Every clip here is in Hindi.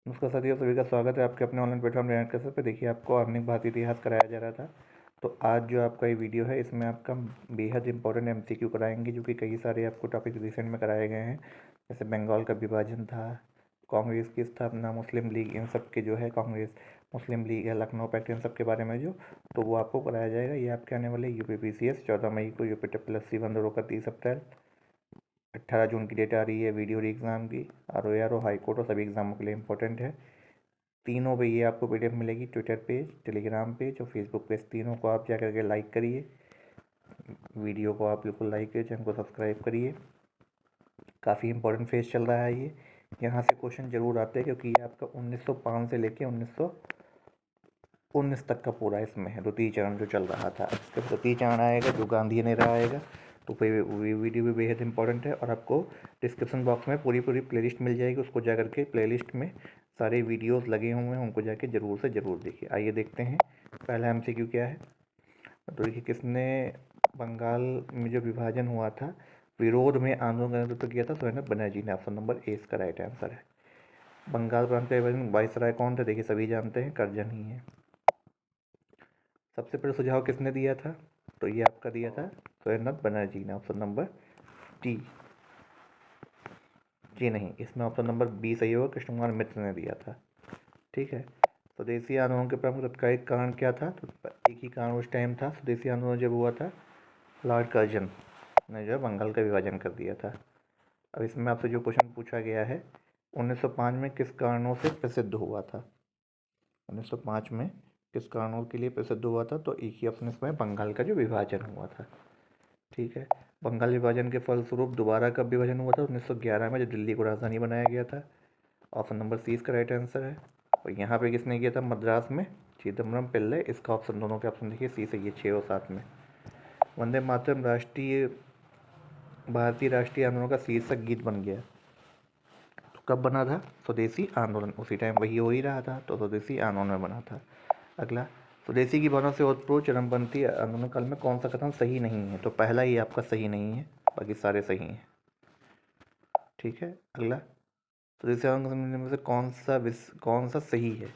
नमस्कार साथियों, सभी का स्वागत है आपके अपने ऑनलाइन प्लेटफॉर्म रेनेट कैसे पे। देखिए, आपको आधुनिक भारतीय इतिहास कराया जा रहा था। तो आज जो आपका ये वीडियो है, इसमें आपका बेहद इंपॉर्टेंट एमसीक्यू कराएंगे, जो कि कई सारे आपको टॉपिक रिसेंट में कराए गए हैं। जैसे बंगाल का विभाजन था, कांग्रेस की स्थापना, मुस्लिम लीग, इन सब के जो है कांग्रेस, मुस्लिम लीग या लखनऊ पैक्ट, इन सब के बारे में जो तो वो आपको कराया जाएगा। ये आपके आने वाले UPPCS 14 मई को, UPSC 1 का 30 अप्रैल, 18 जून की डेट आ रही है वीडियो एग्ज़ाम की। ROAR और हाई कोर्ट और सभी एग्ज़ामों के लिए इंपॉर्टेंट है। तीनों पे ये आपको PDF मिलेगी, ट्विटर पेज, टेलीग्राम पेज और फेसबुक पेज। तीनों को आप जा करके लाइक करिए, वीडियो को आप बिल्कुल लाइक करिए, चैनल को सब्सक्राइब करिए। काफ़ी इंपॉर्टेंट फेज चल रहा है ये। यहाँ से क्वेश्चन जरूर आते हैं, क्योंकि ये आपका 1905 से लेके 1919 तक का पूरा इसमें है। द्वितीय चरण जो चल रहा था, इसका तृतीय चरण आएगा जो गांधी ने रहा आएगा। तो वीडियो भी बेहद इंपॉर्टेंट है। और आपको डिस्क्रिप्शन बॉक्स में पूरी प्लेलिस्ट मिल जाएगी, उसको जा करके प्लेलिस्ट में सारे वीडियोस लगे हुए हैं, उनको जाके ज़रूर से ज़रूर देखिए। आइए देखते हैं पहला MCQ क्या है। तो देखिए, किसने बंगाल में जो विभाजन हुआ था, विरोध में आंदोलन का नेतृत्व किया था, सोहेब बनर्जी ने। ऑप्शन नंबर ए इसका राइट आंसर है। बंगाल प्रांत का विभाजन वायसराय कौन थे? देखिए, सभी जानते हैं, करजन ही है। सबसे पहले सुझाव किसने दिया था? तो ये आपका दिया था सोहेब बनर्जी ने। Option number D. जी नहीं, इसमें ऑप्शन नंबर बी सही होगा, कृष्ण कुमार मित्र ने दिया था। ठीक है। स्वदेशी आंदोलन के प्रमुख तत्कालिक कारण क्या था? तो एक ही कारण उस टाइम था, स्वदेशी आंदोलन जब हुआ था, लॉर्ड कर्जन ने जो है बंगाल का विभाजन कर दिया था। अब इसमें आपसे जो क्वेश्चन पूछा गया है, 1905 में किस कारणों से प्रसिद्ध हुआ था? 1905 में किस कारणों के लिए प्रसिद्ध हुआ था? तो एक ही ऑप्शन इसमें, बंगाल का जो विभाजन हुआ था। ठीक है। बंगाल विभाजन के फलस्वरूप दोबारा कब विभाजन हुआ था? 1911 में, जब दिल्ली को राजधानी बनाया गया था। ऑप्शन नंबर सी इसका राइट आंसर है। और यहाँ पे किसने किया था? मद्रास में चिदम्बरम पिल्ले। इसका ऑप्शन, दोनों के ऑप्शन देखिए, सी सही है, 6 और 7 में। वंदे मातरम भारतीय राष्ट्रीय आंदोलन का शीर्षक गीत बन गया। तो कब बना था? स्वदेशी आंदोलन, उसी टाइम वही हो ही रहा था, तो स्वदेशी आंदोलन में बना था। अगला, स्वदेशी की भावना से ओतप्रोत चरमपंथी आंदोलन काल में कौन सा कथन सही नहीं है? तो पहला ही आपका सही नहीं है, बाकी सारे सही हैं। ठीक है। अगला, स्वदेशी आंदोलन में से कौन सा सही है?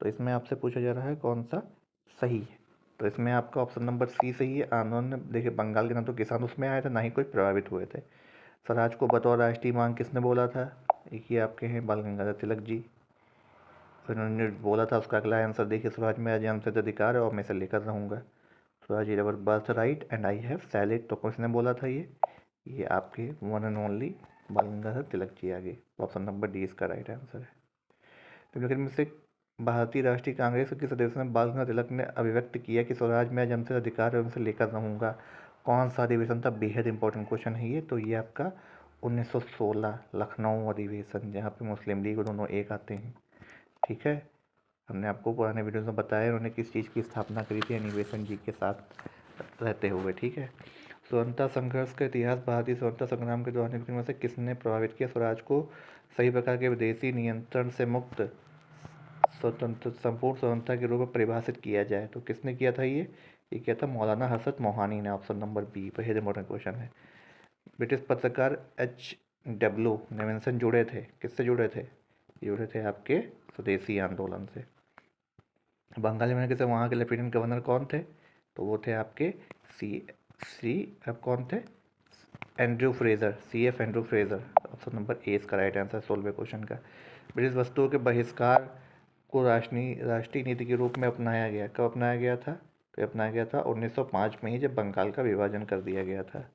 तो इसमें आपसे पूछा जा रहा है कौन सा सही है। तो इसमें आपका ऑप्शन नंबर सी सही है। आंदोलन, देखिए, बंगाल के ना तो किसान उसमें आए थे, ना ही कोई प्रभावित हुए थे। स्वराज को बतौर राष्ट्रीय मांग किसने बोला था? एक ही आपके हैं, बाल गंगाधर तिलक जी। उन्होंने बोला था, उसका अगला आंसर देखिए, स्वराज मेरा जन्मसिद्ध अधिकार है और मैं इसे लेकर रहूँगा। Swaraj is our birth right and I have shall it. तो किसने बोला था ये आपके वन एंड ओनली बाल गंगाधर तिलक जी। आगे ऑप्शन नंबर डी इसका राइट आंसर है। निम्नलिखित में से भारतीय राष्ट्रीय कांग्रेस के सदस्य ने बाल गंगाधर तिलक ने अभिव्यक्त किया कि स्वराज मेरा जन्मसिद्ध अधिकार है, उनसे लेकर रहूँगा। कौन सा अधिवेशन था? बेहद इंपॉर्टेंट क्वेश्चन है ये। तो ये आपका 1916 लखनऊ अधिवेशन, जहाँ पे मुस्लिम लीग दोनों एक आते हैं। ठीक है। हमने आपको पुराने वीडियोस में बताया उन्होंने किस चीज़ की स्थापना करी थी, अनिबेसन जी के साथ रहते हुए। ठीक है। स्वतंत्रता संघर्ष का इतिहास, भारतीय स्वतंत्रता संग्राम के दौरान निम्नलिखित में से किसने प्रभावित किया? स्वराज को सही प्रकार के विदेशी नियंत्रण से मुक्त स्वतंत्र, संपूर्ण स्वतंत्रता के रूप में परिभाषित किया जाए। तो किसने किया था ये किया था मौलाना हसरत मोहानी ने। ऑप्शन नंबर बी बेहद इंपॉर्टेंट क्वेश्चन है। ब्रिटिश पत्रकार HW नेविल्सन जुड़े थे, किससे जुड़े थे? जुड़े थे आपके स्वदेशी आंदोलन से। बंगाली में कैसे, वहाँ के लेफ्टिनेंट गवर्नर कौन थे? तो वो थे आपके अब कौन थे? Andrew Fraser, CF Andrew Fraser. Option number A इसका राइट आंसर 16वें क्वेश्चन का। ब्रिटिश वस्तुओं के बहिष्कार को राष्ट्रीय नीति के रूप में अपनाया गया। कब अपनाया गया था? तो अपनाया गया था 1905 में ही, जब बंगाल का विभाजन कर दिया गया था।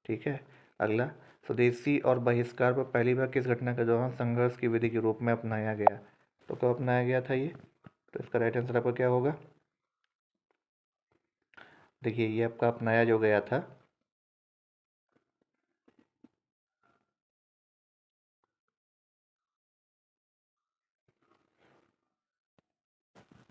ठीक है। अगला, स्वदेशी और बहिष्कार पर पहली बार किस घटना के दौरान संघर्ष की विधि के रूप में अपनाया गया? तो कब अपनाया गया था ये? तो इसका राइट आंसर आपका क्या होगा? देखिए, ये आपका अपनाया जो गया था,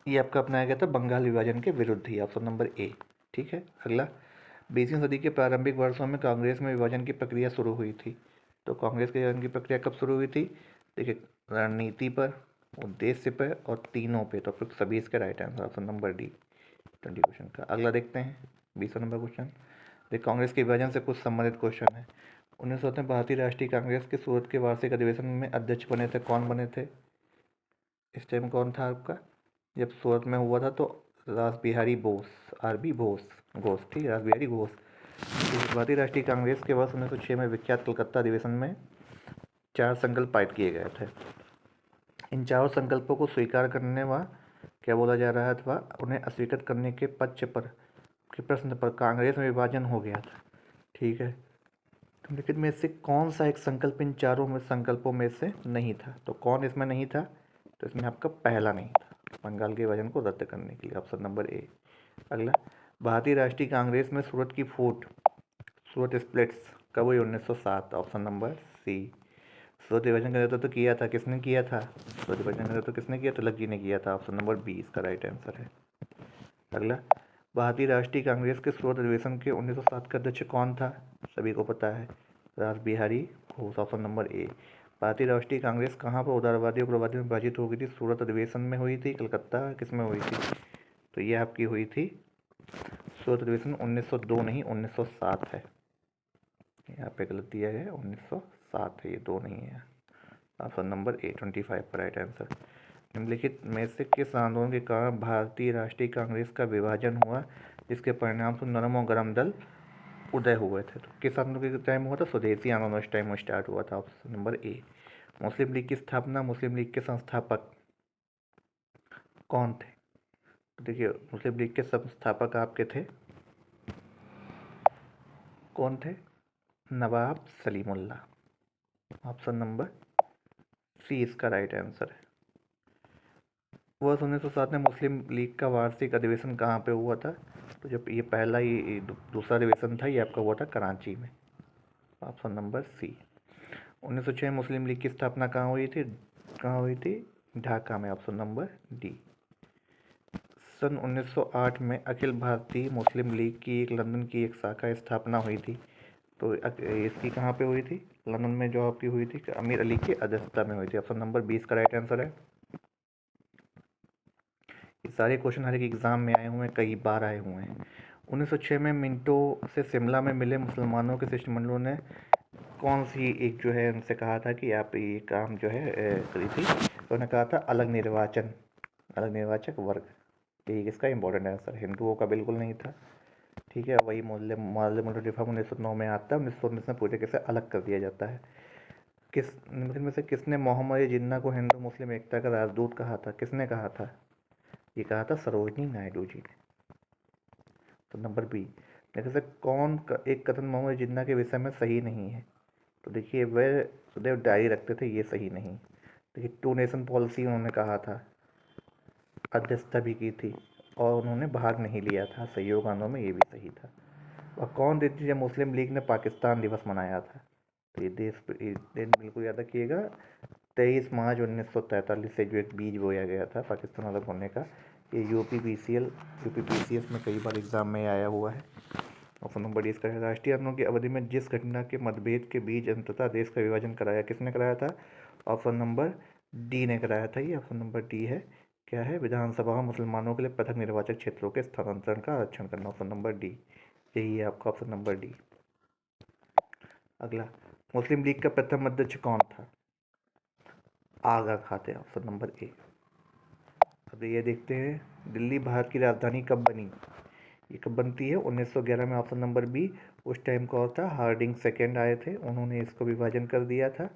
ये आपका अपनाया गया था बंगाल विभाजन के विरुद्ध ही। Option number A. ठीक है। अगला, 20वीं सदी के प्रारंभिक वर्षों में कांग्रेस में विभाजन की प्रक्रिया शुरू हुई थी। तो कांग्रेस के विभाजन की प्रक्रिया कब शुरू हुई थी? देखिए, रणनीति पर, उद्देश्य पर और तीनों पे। तो फिर सभी इसका right answer option number D 20 question का। अगला देखते हैं 20वां नंबर क्वेश्चन। देखिए, कांग्रेस के विभाजन से कुछ संबंधित क्वेश्चन है। 1900 में भारतीय राष्ट्रीय कांग्रेस के सूरत के वार्षिक अधिवेशन में अध्यक्ष बने थे, कौन बने थे इस टाइम? कौन था आपका? जब सूरत में हुआ था तो रास बिहारी बोस, RB घोष, ठीक है, रास बिहारी घोष। भारतीय राष्ट्रीय कांग्रेस के वर्ष 1906 में विख्यात कलकत्ता अधिवेशन में 4 संकल्प पारित किए गए थे। इन चारों संकल्पों को स्वीकार करने व क्या बोला जा रहा था, उन्हें अस्वीकृत करने के पक्ष पर के प्रश्न पर कांग्रेस में विभाजन हो गया था, ठीक है। तो लेकिन में से कौन सा एक संकल्प इन चारों में संकल्पों में से नहीं था? तो कौन इसमें नहीं था? तो इसमें आपका पहला नहीं था, बंगाल के विभाजन को रद्द करने के लिए, ऑप्शन नंबर ए। अगला, भारतीय राष्ट्रीय कांग्रेस में सूरत की फूट, सूरत स्प्लिट्स कब हुई? 1907, ऑप्शन नंबर सी। सूरत विभाजन का नेतृत्व किया था, किसने किया था? सूरत विभाजन का नेतृत्व किसने किया? तुगलक जी ने किया था, ऑप्शन नंबर बी इसका राइट आंसर है। अगला, भारतीय राष्ट्रीय कांग्रेस के सूरत अधिवेशन के 1907 का अध्यक्ष कौन था? सभी को पता है, रास Bihari Ghosh, option number A. भारतीय राष्ट्रीय कांग्रेस कहाँ पर उदारवादी और उग्रवादी में विभाजित हो गई थी? सूरत अधिवेशन में हुई थी, कलकत्ता, किस में हुई थी? तो ये आपकी हुई थी सूरत अधिवेशन 1902 नहीं 1907 है, यहाँ पे गलत दिया है, 1907 है, ये 2 नहीं है, ऑप्शन नंबर ए 25 का राइट आंसर। निम्नलिखित में से किस आंदोलन के कारण भारतीय राष्ट्रीय कांग्रेस का विभाजन हुआ, जिसके परिणाम से नरम और गरम दल उदय हुए थे? तो किस आंदोलन के टाइम हुआ था? स्वदेशी आंदोलन उस टाइम में स्टार्ट हुआ था, option number A. Muslim league की स्थापना, मुस्लिम लीग के संस्थापक कौन थे? तो देखिए, मुस्लिम लीग के संस्थापक आपके थे, कौन थे? नवाब सलीमुल्लाह, ऑप्शन नंबर सी इसका राइट आंसर है। वर्ष 1907 में मुस्लिम लीग का वार्षिक अधिवेशन कहाँ पे हुआ था? तो जब ये पहला ही दूसरा अधिवेशन था, ये आपका हुआ था कराची में, ऑप्शन नंबर सी। 1906 में मुस्लिम लीग की स्थापना कहाँ हुई थी? ढाका में, ऑप्शन नंबर डी। सन 1908 में अखिल भारतीय मुस्लिम लीग की एक लंदन की एक शाखा स्थापना हुई थी, तो इसकी कहाँ पे हुई थी? लंदन में जो आपकी हुई थी, अमीर अली की अध्यक्षता में हुई थी, ऑप्शन नंबर 20 का राइट आंसर है। ये सारे क्वेश्चन हर एक एग्जाम में आए हुए हैं, कई बार आए हुए हैं। 1906 में मिंटो से शिमला में मिले मुसलमानों के शिष्टमंडलों ने कौन सी एक जो है उनसे कहा था कि आप ये काम जो है करी थी, तो उन्होंने कहा था अलग निर्वाचक वर्ग, यही इसका इंपॉर्टेंट आंसर। हिंदुओं का बिल्कुल नहीं था, ठीक है। वही मोहल्ले रिफॉर्म 1909 में आता है, 1919 में पूरे कैसे अलग कर दिया जाता है। निम्नलिखित में से किसने मोहम्मद जिन्ना को हिंदू मुस्लिम एकता का राजदूत कहा था? किसने कहा था? ये कहा था सरोजनी नायडू जी ने, तो नंबर बी। देखिए सर, एक कथन मोहम्मद जिन्ना के विषय में सही नहीं है? तो देखिए, वह सदैव डायरी रखते थे, ये सही नहीं। देखिए, 2 नेशन पॉलिसी उन्होंने कहा था, अध्यक्षता भी की थी, और उन्होंने भाग नहीं लिया था सहयोग आंदोलन में, ये भी सही था। और कौन दिन थी जब मुस्लिम लीग ने पाकिस्तान दिवस मनाया था? तो ये दिन बिल्कुल याद रखिएगा, 23 मार्च 1943 से जो एक बीज बोया गया था पाकिस्तान अलग होने का, ये यूपीपीसीएस में कई बार एग्जाम में आया हुआ है, ऑप्शन नंबर डी इसका है। राष्ट्रीय आंदोलन की अवधि में जिस घटना के मतभेद के बीच अंततः देश का विभाजन कराया, किसने कराया था? ऑप्शन नंबर डी ने कराया था, ये ऑप्शन नंबर डी है। क्या है? विधानसभा में मुसलमानों के लिए पृथक निर्वाचक क्षेत्रों के स्थानांतरण का आरक्षण करना, ऑप्शन नंबर डी, यही है आपका ऑप्शन नंबर डी। अगला, मुस्लिम लीग का प्रथम अध्यक्ष कौन था? आगा खाते, ऑप्शन नंबर ए। अब ये देखते हैं, दिल्ली भारत की राजधानी कब बनी? ये कब बनती है? 1911 में, ऑप्शन नंबर बी। उस टाइम कौन था? हार्डिंग सेकेंड आए थे, उन्होंने इसको विभाजन कर दिया था,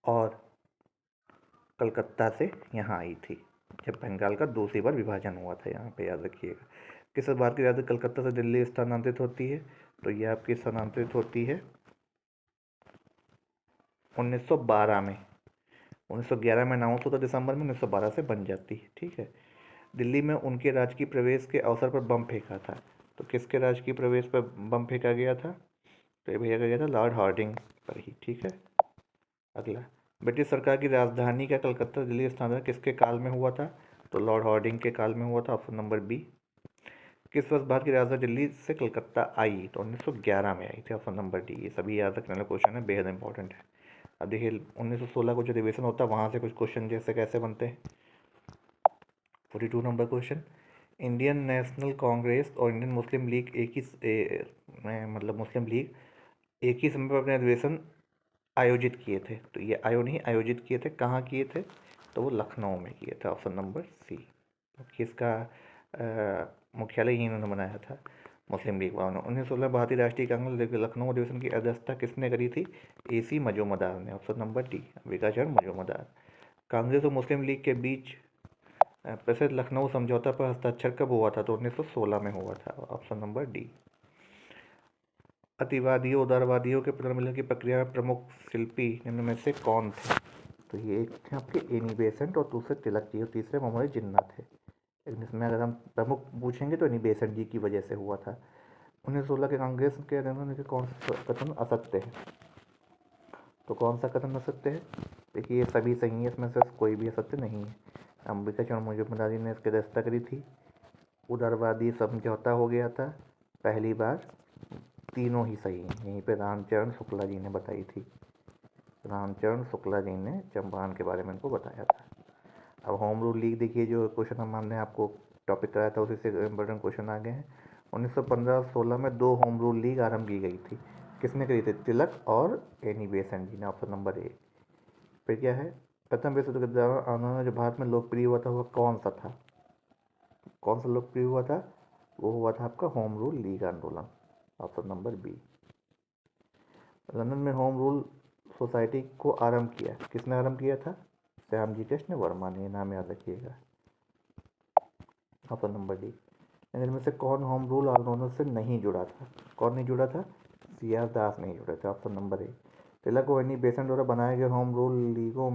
और कलकत्ता से यहाँ आई थी जब बंगाल का दूसरी बार विभाजन हुआ था, यहाँ पे याद रखिएगा। किस बात की राजधानी कलकत्ता से दिल्ली स्थानांतरित होती है? तो ये आपकी स्थानांतरित होती है 1912 में। 1911 में अनाउंस होता दिसंबर में, 1912 से बन जाती है, ठीक है। दिल्ली में उनके राजकीय प्रवेश के अवसर पर बम फेंका था, तो किसके राजकीय प्रवेश पर बम फेंका गया था? तो ये भेजा गया था लॉर्ड हार्डिंग पर ही, ठीक है। अगला, ब्रिटिश सरकार की राजधानी का कलकत्ता दिल्ली स्थानांतरण किसके काल में हुआ था? तो लॉर्ड हार्डिंग के काल में हुआ था, ऑप्शन नंबर बी। किस वर्ष भारत की राजधानी दिल्ली से कलकत्ता आई? तो 1911 में आई थी, ऑप्शन नंबर डी। ये सभी याद रखने वाला क्वेश्चन है, बेहद इंपॉर्टेंट है। अब देखिए, 1916 को जो अधिवेशन होता है, वहाँ से कुछ क्वेश्चन जैसे कैसे बनते हैं। 42 number question, Indian national Congress और इंडियन मुस्लिम लीग एक ही मतलब मुस्लिम लीग एक ही समय पर अपने अधिवेशन आयोजित किए थे। तो ये नहीं आयोजित किए थे, कहाँ किए थे? तो वो लखनऊ में किए थे, ऑप्शन नंबर सी। किसका मुख्यालय ही इन्होंने बनाया था? मुस्लिम लीग वालों ने। 1916 भारतीय राष्ट्रीय कांग्रेस लखनऊ अधिवेशन की अध्यक्षता किसने करी थी? AC मजूमदार ने, option number D, Ambika Charan Majumdar. Congress और मुस्लिम लीग के बीच प्रसिद्ध लखनऊ समझौता पर हस्ताक्षर कब हुआ था? तो 1916 में हुआ था, ऑप्शन नंबर डी। अतिवादियों उदारवादियों के पुनर्मिलन की प्रक्रिया में प्रमुख शिल्पी निम्न में से कौन थे? तो ये एक थे आपके एनी बेसेंट और दूसरे तिलक जी और तीसरे मोहम्मद जिन्ना थे। लेकिन इसमें अगर हम प्रमुख पूछेंगे तो एनी बेसेंट जी की वजह से हुआ था। 1916 के कांग्रेस के अधिवेशन के कौन सा कथन असत्य है? तो कौन सा कथन असत्य है? देखिए ये सभी सही है, इसमें से कोई भी असत्य नहीं है। अंबिकाचरण मजूमदार जी ने इसकी अध्यक्षता करी थी। उदारवादी समझौता हो गया था पहली बार। तीनों ही सही हैं। यहीं पे रामचरण शुक्ला जी ने बताई थी। रामचरण शुक्ला जी ने चंपारण के बारे में इनको बताया था। अब होम रूल लीग देखिए, जो क्वेश्चन हमने आपको टॉपिक कराया था उसी से इम्पोर्टेंट क्वेश्चन आ गए हैं। 1915-16 में 2 होम रूल लीग आरंभ की गई थी। किसने करी थी? तिलक और एनी बेसेंट जी ने, ऑप्शन नंबर ए। फिर क्या है? प्रथम विश्व युद्ध के दौरान आंदोलन जो भारत में लोकप्रिय हुआ था वह कौन सा था? कौन सा लोकप्रिय हुआ था? वो हुआ था आपका होम रूल लीग आंदोलन, ऑप्शन नंबर बी। लंदन में होम रूल सोसाइटी को आरंभ किया, किसने आरंभ किया था? श्यामजी कृष्ण वर्मा ने, नाम याद रखिएगा, ऑप्शन नंबर डी। इनमें से कौन होम रूल आंदोलन से नहीं जुड़ा था? कौन नहीं जुड़ा था? CR दास नहीं जुड़े थे, ऑप्शन नंबर ए। तिलक और एनी बेसेंट द्वारा बनाए गए होम रूल लीगों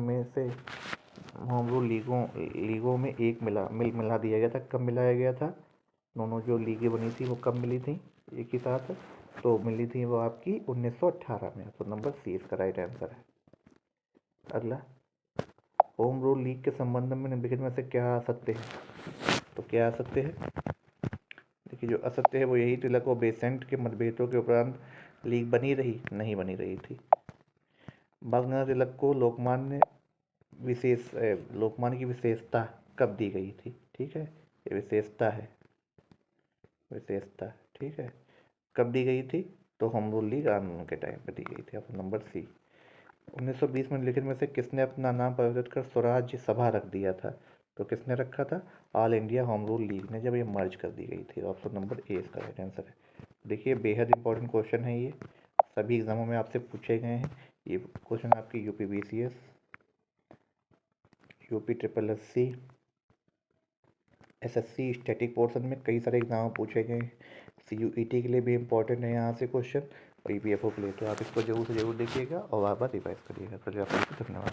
में एक मिला दिया गया था। कब मिलाया गया था? दोनों जो लीगें बनी थी वो कब मिली थी एक ही साथ? तो मिली थी वो आपकी 1918 में, तो नंबर सी इसका राइट आंसर है। अगला, होम रूल लीग के संबंध में निम्नलिखित में से क्या असत्य है? तो क्या असत्य है? देखिए जो असत्य है वो यही, तिलक और बेसेंट के मतभेदों के उपरांत लीग बनी रही? नहीं बनी रही थी। बाल गंगाधर तिलक को लोकमान्य की विशेषता कब दी गई थी? ठीक है, ये विशेषता है, ठीक है। कब दी गई थी? तो होम रूल लीग आंदोलन के टाइम पे दी गई थी, ऑप्शन नंबर सी। 1920 में लिखित में से किसने अपना नाम परिवर्तित कर स्वराज्य सभा रख दिया था? तो किसने रखा था? All India home rule league ने, जब ये मर्ज कर दी गई थी, ऑप्शन नंबर ए इसका राइट आंसर है। देखिए बेहद इंपॉर्टेंट क्वेश्चन है ये, सभी एग्जामों में आपसे पूछे गए हैं। ये क्वेश्चन आपकी UP BCS, UP SSSC, SSC static portion में कई सारे एग्जाम पूछे गए हैं। CUET के लिए भी इम्पोर्टेंट है यहाँ से क्वेश्चन, और EPFO के लिए। तो आप इसको जरूर से जरूर देखिएगा और बार बार रिवाइज करिएगा। तो आपको धन्यवाद।